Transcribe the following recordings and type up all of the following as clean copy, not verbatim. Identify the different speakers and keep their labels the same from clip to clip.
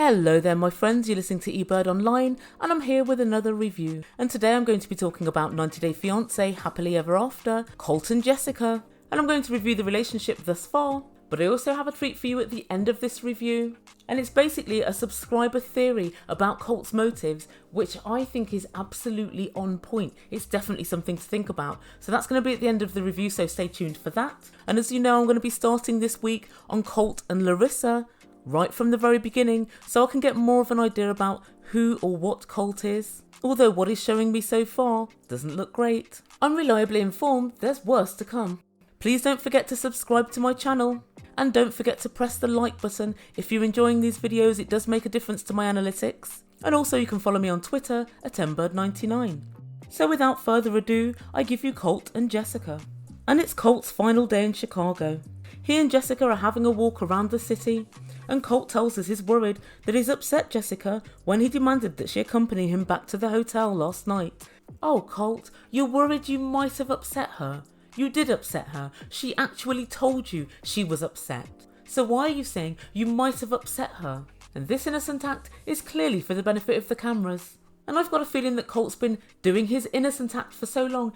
Speaker 1: Hello there my friends, you're listening to Ebird Online and I'm here with another review. And today I'm going to be talking about 90 Day Fiancé, Happily Ever After, Colt and Jessica. And I'm going to review the relationship thus far, but I also have a treat for you at the end of this review. And it's basically a subscriber theory about Colt's motives, which I think is absolutely on point. It's definitely something to think about. So that's going to be at the end of the review, so stay tuned for that. And as you know, I'm going to be starting this week on Colt and Larissa, right from the very beginning, so I can get more of an idea about who or what Colt is. Although what is showing me so far doesn't look great. I'm reliably informed there's worse to come. Please don't forget to subscribe to my channel. And don't forget to press the like button if you're enjoying these videos, it does make a difference to my analytics. And also you can follow me on Twitter at Ebird99. So without further ado, I give you Colt and Jessica. And it's Colt's final day in Chicago. He and Jessica are having a walk around the city, and Colt tells us he's worried that he's upset Jessica when he demanded that she accompany him back to the hotel last night. Oh Colt, you're worried you might have upset her. You did upset her. She actually told you she was upset. So why are you saying you might have upset her? And this innocent act is clearly for the benefit of the cameras. And I've got a feeling that Colt's been doing his innocent act for so long,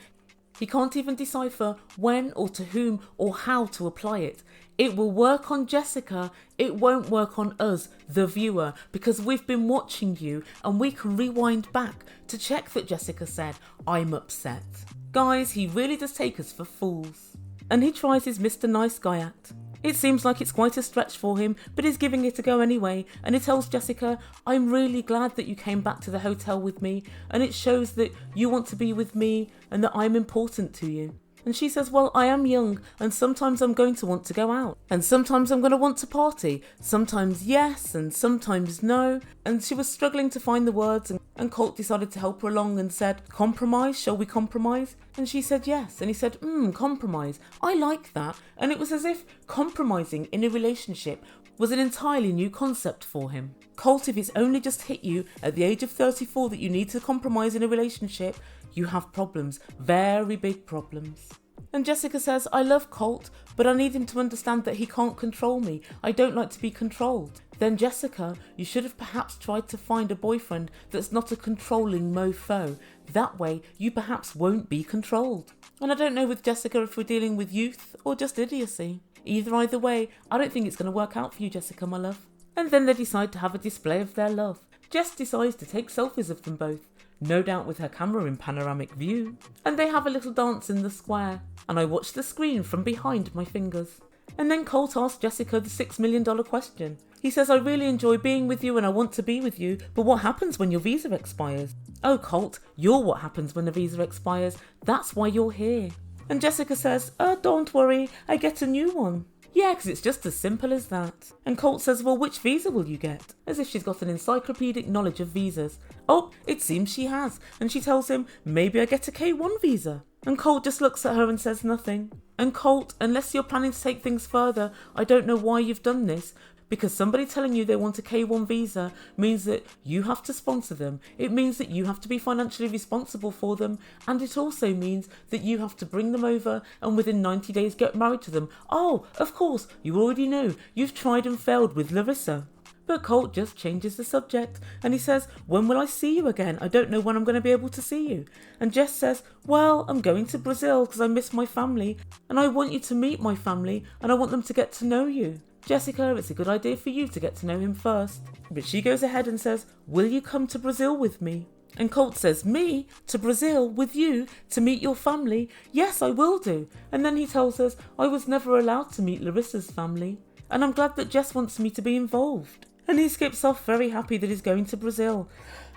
Speaker 1: he can't even decipher when or to whom or how to apply it. It will work on Jessica, it won't work on us, the viewer, because we've been watching you and we can rewind back to check that Jessica said, I'm upset. Guys, he really does take us for fools. And he tries his Mr. Nice Guy act. It seems like it's quite a stretch for him, but he's giving it a go anyway, and he tells Jessica, I'm really glad that you came back to the hotel with me, and it shows that you want to be with me and that I'm important to you. And she says, well, I am young, and sometimes I'm going to want to go out, and sometimes I'm going to want to party, sometimes yes, and sometimes no. And she was struggling to find the words, and Colt decided to help her along and said, compromise, shall we compromise? And she said yes, and he said, compromise, I like that. And it was as if compromising in a relationship was an entirely new concept for him. Colt, if it's only just hit you at the age of 34 that you need to compromise in a relationship, you have problems, very big problems. And Jessica says, I love Colt, but I need him to understand that he can't control me. I don't like to be controlled. Then Jessica, you should have perhaps tried to find a boyfriend that's not a controlling mofo. That way you perhaps won't be controlled. And I don't know with Jessica if we're dealing with youth or just idiocy. Either way, I don't think it's going to work out for you, Jessica, my love. And then they decide to have a display of their love. Jess decides to take selfies of them both, no doubt with her camera in panoramic view. And they have a little dance in the square, and I watch the screen from behind my fingers. And then Colt asks Jessica the $6 million question. He says, I really enjoy being with you and I want to be with you, but what happens when your visa expires? Oh Colt, you're what happens when the visa expires. That's why you're here. And Jessica says, don't worry, I get a new one. Yeah, because it's just as simple as that. And Colt says, well, which visa will you get? As if she's got an encyclopedic knowledge of visas. Oh, it seems she has. And she tells him, maybe I get a K1 visa. And Colt just looks at her and says nothing. And Colt, unless you're planning to take things further, I don't know why you've done this. Because somebody telling you they want a K1 visa means that you have to sponsor them. It means that you have to be financially responsible for them. And it also means that you have to bring them over and within 90 days get married to them. Oh, of course, you already know. You've tried and failed with Larissa. But Colt just changes the subject and he says, when will I see you again? I don't know when I'm going to be able to see you. And Jess says, well, I'm going to Brazil because I miss my family and I want you to meet my family and I want them to get to know you. Jessica, it's a good idea for you to get to know him first. But she goes ahead and says, will you come to Brazil with me? And Colt says, me? To Brazil with you? To meet your family? Yes, I will do. And then he tells us, I was never allowed to meet Larissa's family. And I'm glad that Jess wants me to be involved. And he skips off very happy that he's going to Brazil.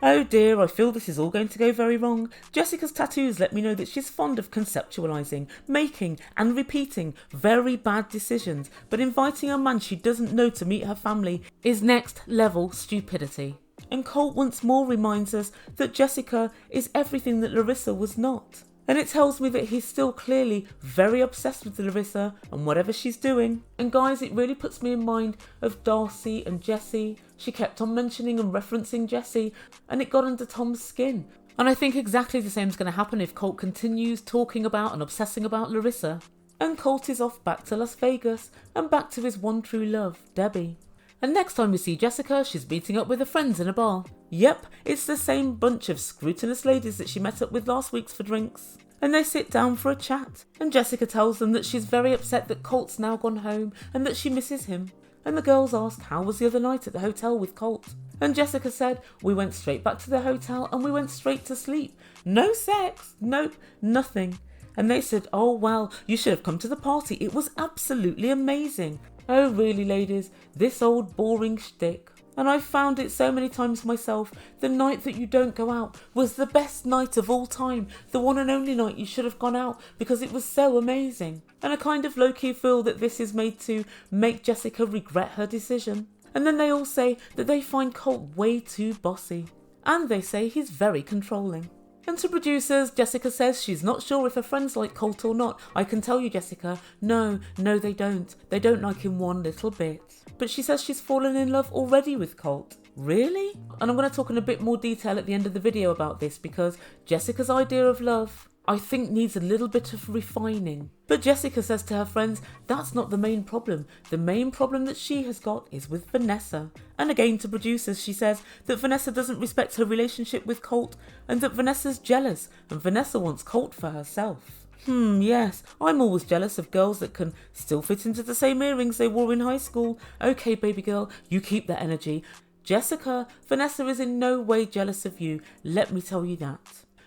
Speaker 1: Oh dear, I feel this is all going to go very wrong. Jessica's tattoos let me know that she's fond of conceptualising, making and repeating very bad decisions, but inviting a man she doesn't know to meet her family is next level stupidity. And Colt once more reminds us that Jessica is everything that Larissa was not. And it tells me that he's still clearly very obsessed with Larissa and whatever she's doing. And guys, it really puts me in mind of Darcy and Jessie. She kept on mentioning and referencing Jessie and it got under Tom's skin. And I think exactly the same is going to happen if Colt continues talking about and obsessing about Larissa. And Colt is off back to Las Vegas and back to his one true love, Debbie. And next time we see Jessica, she's meeting up with her friends in a bar. Yep, it's the same bunch of scrutinous ladies that she met up with last week for drinks. And they sit down for a chat, and Jessica tells them that she's very upset that Colt's now gone home and that she misses him. And the girls ask, how was the other night at the hotel with Colt? And Jessica said, we went straight back to the hotel and we went straight to sleep. No sex, nope, nothing. And they said, oh well, you should have come to the party, it was absolutely amazing. Oh really ladies, this old boring shtick. And I've found it so many times myself, the night that you don't go out was the best night of all time, the one and only night you should have gone out because it was so amazing. And I kind of low-key feel that this is made to make Jessica regret her decision. And then they all say that they find Colt way too bossy. And they say he's very controlling. And to producers, Jessica says she's not sure if her friends like Colt or not. I can tell you, Jessica, no, they don't. They don't like him one little bit. But she says she's fallen in love already with Colt. Really? And I'm going to talk in a bit more detail at the end of the video about this because Jessica's idea of love, I think, needs a little bit of refining. But Jessica says to her friends, that's not the main problem. The main problem that she has got is with Vanessa. And again to producers, she says that Vanessa doesn't respect her relationship with Colt and that Vanessa's jealous and Vanessa wants Colt for herself. Yes, I'm always jealous of girls that can still fit into the same earrings they wore in high school. Okay, baby girl, you keep that energy. Jessica, Vanessa is in no way jealous of you, let me tell you that.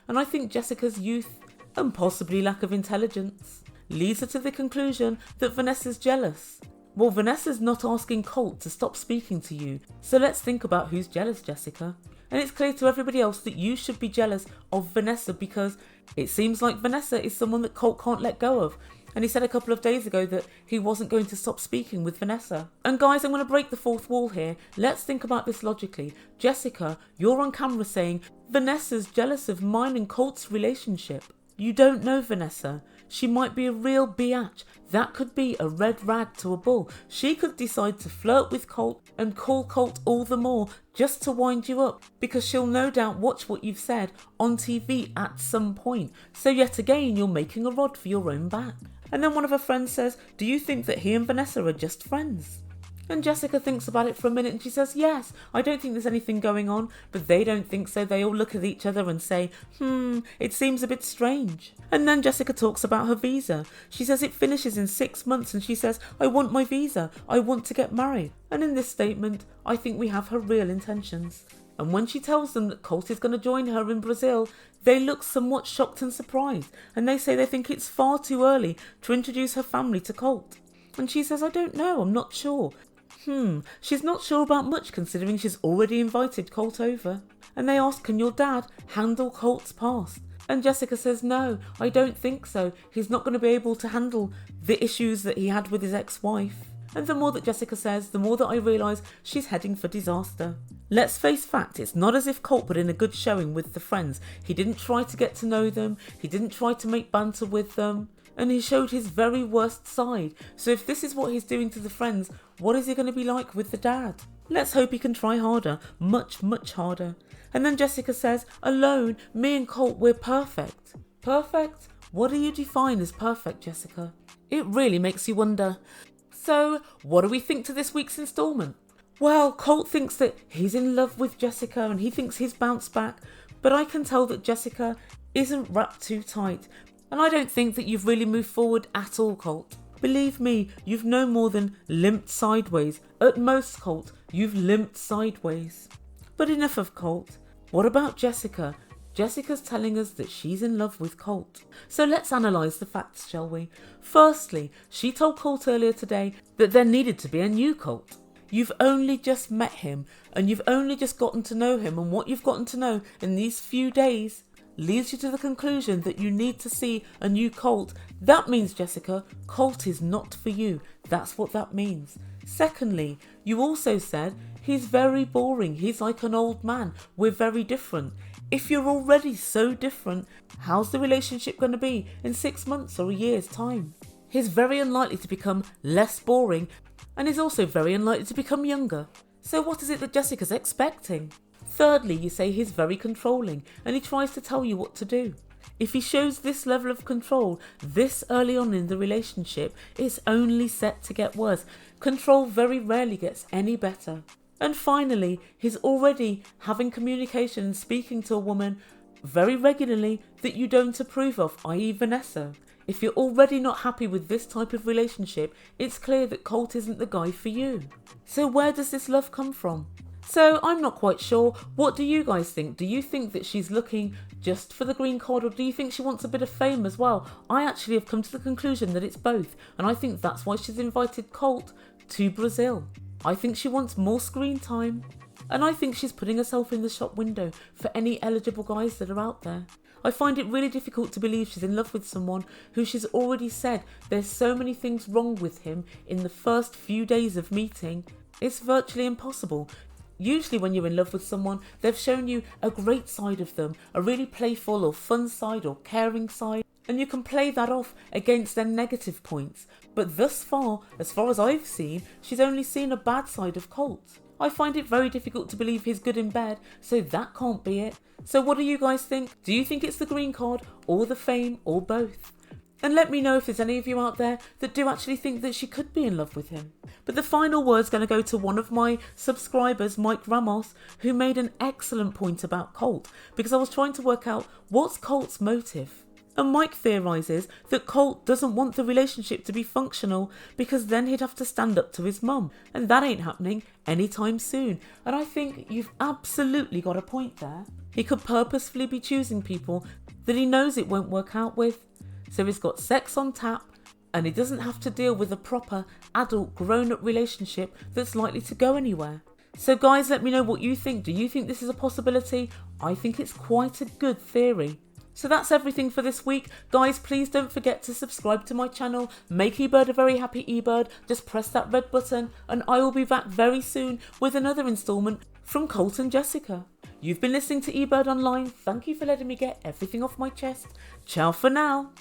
Speaker 1: And I think Jessica's youth and possibly lack of intelligence leads her to the conclusion that Vanessa's jealous. Well, Vanessa's not asking Colt to stop speaking to you, so let's think about who's jealous, Jessica. And it's clear to everybody else that you should be jealous of Vanessa because it seems like Vanessa is someone that Colt can't let go of. And he said a couple of days ago that he wasn't going to stop speaking with Vanessa. And guys, I'm going to break the fourth wall here. Let's think about this logically. Jessica, you're on camera saying Vanessa's jealous of mine and Colt's relationship. You don't know Vanessa. She might be a real biatch. That could be a red rag to a bull. She could decide to flirt with Colt and call Colt all the more just to wind you up because she'll no doubt watch what you've said on TV at some point. So yet again, you're making a rod for your own back. And then one of her friends says, do you think that he and Vanessa are just friends? And Jessica thinks about it for a minute and she says, yes, I don't think there's anything going on, but they don't think so. They all look at each other and say, it seems a bit strange. And then Jessica talks about her visa. She says it finishes in 6 months and she says, I want my visa. I want to get married. And in this statement, I think we have her real intentions. And when she tells them that Colt is going to join her in Brazil, they look somewhat shocked and surprised. And they say they think it's far too early to introduce her family to Colt. And she says, I don't know, I'm not sure. She's not sure about much considering she's already invited Colt over. And they ask, can your dad handle Colt's past? And Jessica says, no, I don't think so. He's not going to be able to handle the issues that he had with his ex-wife. And the more that Jessica says, the more that I realise she's heading for disaster. Let's face fact, it's not as if Colt put in a good showing with the friends. He didn't try to get to know them. He didn't try to make banter with them. And he showed his very worst side. So if this is what he's doing to the friends, what is he going to be like with the dad? Let's hope he can try harder. Much, much harder. And then Jessica says, alone, me and Colt, we're perfect. Perfect? What do you define as perfect, Jessica? It really makes you wonder. So, what do we think to this week's instalment? Well, Colt thinks that he's in love with Jessica and he thinks he's bounced back. But I can tell that Jessica isn't wrapped too tight. And I don't think that you've really moved forward at all, Colt. Believe me, you've no more than limped sideways. At most, Colt, you've limped sideways. But enough of Colt. What about Jessica? Jessica's telling us that she's in love with Colt. So let's analyse the facts, shall we? Firstly, she told Colt earlier today that there needed to be a new Colt. You've only just met him and you've only just gotten to know him, and what you've gotten to know in these few days leads you to the conclusion that you need to see a new Colt. That means, Jessica, Colt is not for you. That's what that means. Secondly, you also said he's very boring. He's like an old man. We're very different. If you're already so different, how's the relationship going to be in 6 months or a year's time? He's very unlikely to become less boring, and he's also very unlikely to become younger. So what is it that Jessica's expecting? Thirdly, you say he's very controlling and he tries to tell you what to do. If he shows this level of control this early on in the relationship, it's only set to get worse. Control very rarely gets any better. And finally, he's already having communication and speaking to a woman very regularly that you don't approve of, i.e. Vanessa. If you're already not happy with this type of relationship, it's clear that Colt isn't the guy for you. So where does this love come from? So I'm not quite sure. What do you guys think? Do you think that she's looking just for the green card, or do you think she wants a bit of fame as well? I actually have come to the conclusion that it's both, and I think that's why she's invited Colt to Brazil. I think she wants more screen time, and I think she's putting herself in the shop window for any eligible guys that are out there. I find it really difficult to believe she's in love with someone who she's already said there's so many things wrong with him in the first few days of meeting. It's virtually impossible. Usually when you're in love with someone, they've shown you a great side of them, a really playful or fun side or caring side, and you can play that off against their negative points. But thus far, as far as I've seen, she's only seen a bad side of Colt. I find it very difficult to believe he's good in bed, so that can't be it. So what do you guys think? Do you think it's the green card, or the fame, or both? And let me know if there's any of you out there that do actually think that she could be in love with him. But the final word's going to go to one of my subscribers, Mike Ramos, who made an excellent point about Colt, because I was trying to work out what's Colt's motive. And Mike theorises that Colt doesn't want the relationship to be functional because then he'd have to stand up to his mum, and that ain't happening anytime soon. And I think you've absolutely got a point there. He could purposefully be choosing people that he knows it won't work out with. So he's got sex on tap, and he doesn't have to deal with a proper adult grown-up relationship that's likely to go anywhere. So guys, let me know what you think. Do you think this is a possibility? I think it's quite a good theory. So that's everything for this week. Guys, please don't forget to subscribe to my channel. Make Ebird a very happy Ebird. Just press that red button, and I will be back very soon with another instalment from Colt and Jessica. You've been listening to Ebird Online. Thank you for letting me get everything off my chest. Ciao for now.